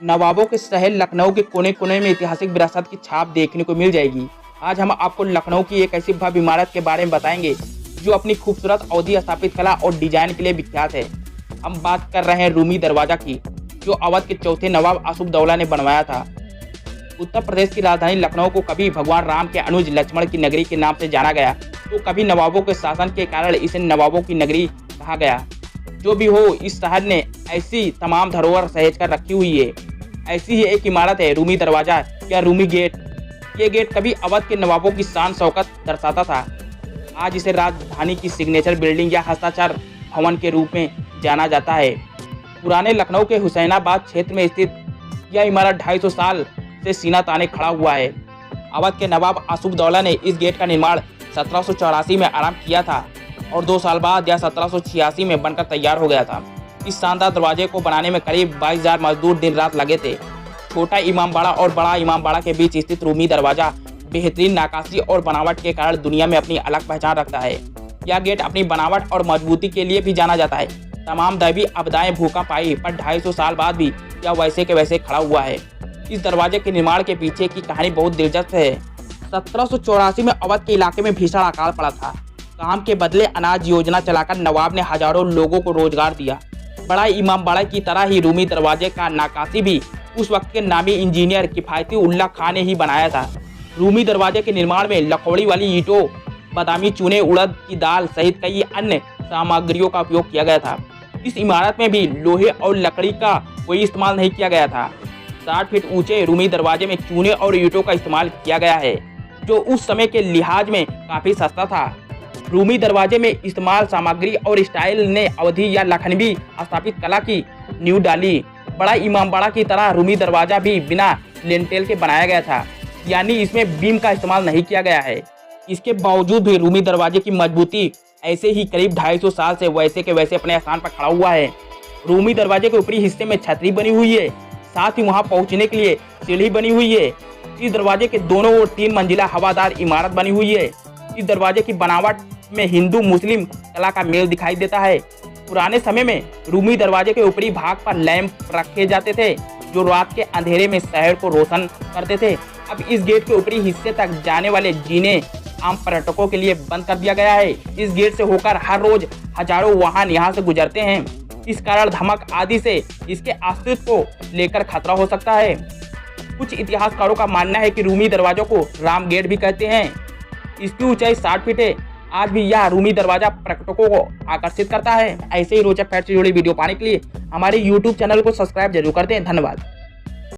नवाबों के शहर लखनऊ के कोने कोने में ऐतिहासिक विरासत की छाप देखने को मिल जाएगी। आज हम आपको लखनऊ की एक ऐसी भव्य इमारत के बारे में बताएंगे जो अपनी खूबसूरत अवधि स्थापित कला और डिजाइन के लिए विख्यात है। हम बात कर रहे हैं रूमी दरवाजा की, जो अवध के चौथे नवाब आसुफदौला ने बनवाया था। उत्तर प्रदेश की राजधानी लखनऊ को कभी भगवान राम के अनुज लक्ष्मण की नगरी के नाम से जाना गया, तो कभी नवाबों के शासन के कारण इसे नवाबों की नगरी कहा गया। जो भी हो, इस शहर ने ऐसी तमाम धरोहर सहेज कर रखी हुई है। ऐसी ही एक इमारत है रूमी दरवाजा या रूमी गेट। ये गेट कभी अवध के नवाबों की शान शौकत दर्शाता था। आज इसे राजधानी की सिग्नेचर बिल्डिंग या हस्ताक्षर भवन के रूप में जाना जाता है। पुराने लखनऊ के हुसैनाबाद क्षेत्र में स्थित यह इमारत 250 साल से सीना ताने खड़ा हुआ है। अवध के नवाब आसुफदौला ने इस गेट का निर्माण 1784 में आरंभ किया था और 2 साल बाद या 1786 में बनकर तैयार हो गया था। इस शानदार दरवाजे को बनाने में करीब 22,000 मजदूर दिन रात लगे थे। छोटा इमामबाड़ा और बड़ा इमामबाड़ा के बीच स्थित रूमी दरवाजा बेहतरीन नक्काशी और बनावट के कारण दुनिया में अपनी अलग पहचान रखता है। यह गेट अपनी बनावट और मजबूती के लिए भी जाना जाता है। तमाम दैवीय आपदाएं भूकंप आई, पर 250 साल बाद भी यह वैसे के वैसे खड़ा हुआ है। इस दरवाजे के निर्माण के पीछे की कहानी बहुत दिलचस्प है। 1784 में अवध के इलाके में भीषण अकाल पड़ा था। काम के बदले अनाज योजना चलाकर नवाब ने हजारों लोगों को रोजगार दिया। बड़ा इमामबाड़ा की तरह ही रूमी दरवाजे का नक्काशी भी उस वक्त के नामी इंजीनियर किफायती उल्ला खां ने ही बनाया था। रूमी दरवाजे के निर्माण में लकड़ी वाली ईंटों, बादामी चूने, उड़द की दाल सहित कई अन्य सामग्रियों का उपयोग किया गया था। इस इमारत में भी लोहे और लकड़ी का कोई इस्तेमाल नहीं किया गया था। 60 फीट ऊंचे रूमी दरवाजे में चूने और ईंटों का इस्तेमाल किया गया है, जो उस समय के लिहाज में काफी सस्ता था। रूमी दरवाजे में इस्तेमाल सामग्री और स्टाइल ने अवधी या लखनवी स्थापित कला की नींव डाली। बड़ा इमामबाड़ा की तरह रूमी दरवाजा भी बिना लिंटेल के बनाया गया था, यानी इसमें बीम का इस्तेमाल नहीं किया गया है। इसके बावजूद भी रूमी दरवाजे की मजबूती ऐसे ही करीब 250 साल से वैसे के वैसे अपने स्थान पर खड़ा हुआ है। रूमी दरवाजे के ऊपरी हिस्से में छतरी बनी हुई है, साथ ही वहां पहुंचने के लिए सीढ़ी बनी हुई है। इस दरवाजे के दोनों ओर 3 मंजिला हवादार इमारत बनी हुई है। इस दरवाजे की बनावट में हिंदू मुस्लिम कला का मेल दिखाई देता है। पुराने समय में रूमी दरवाजे के ऊपरी भाग पर लैंप रखे जाते थे, जो रात के अंधेरे में शहर को रोशन करते थे। अब इस गेट के ऊपरी हिस्से तक जाने वाले जीने आम पर्यटकों के लिए बंद कर दिया गया है। इस गेट से होकर हर रोज हजारों वाहन यहाँ से गुजरते हैं। इस कारण धमक आदि से इसके अस्तित्व को लेकर खतरा हो सकता है। कुछ इतिहासकारों का मानना है कि रूमी दरवाजों को राम गेट भी कहते हैं। इसकी ऊंचाई 60 फीट है। आज भी यह रूमी दरवाजा पर्यटकों को आकर्षित करता है। ऐसे ही रोचक फैक्ट से जुड़ी वीडियो पाने के लिए हमारे YouTube चैनल को सब्सक्राइब जरूर कर दें। धन्यवाद।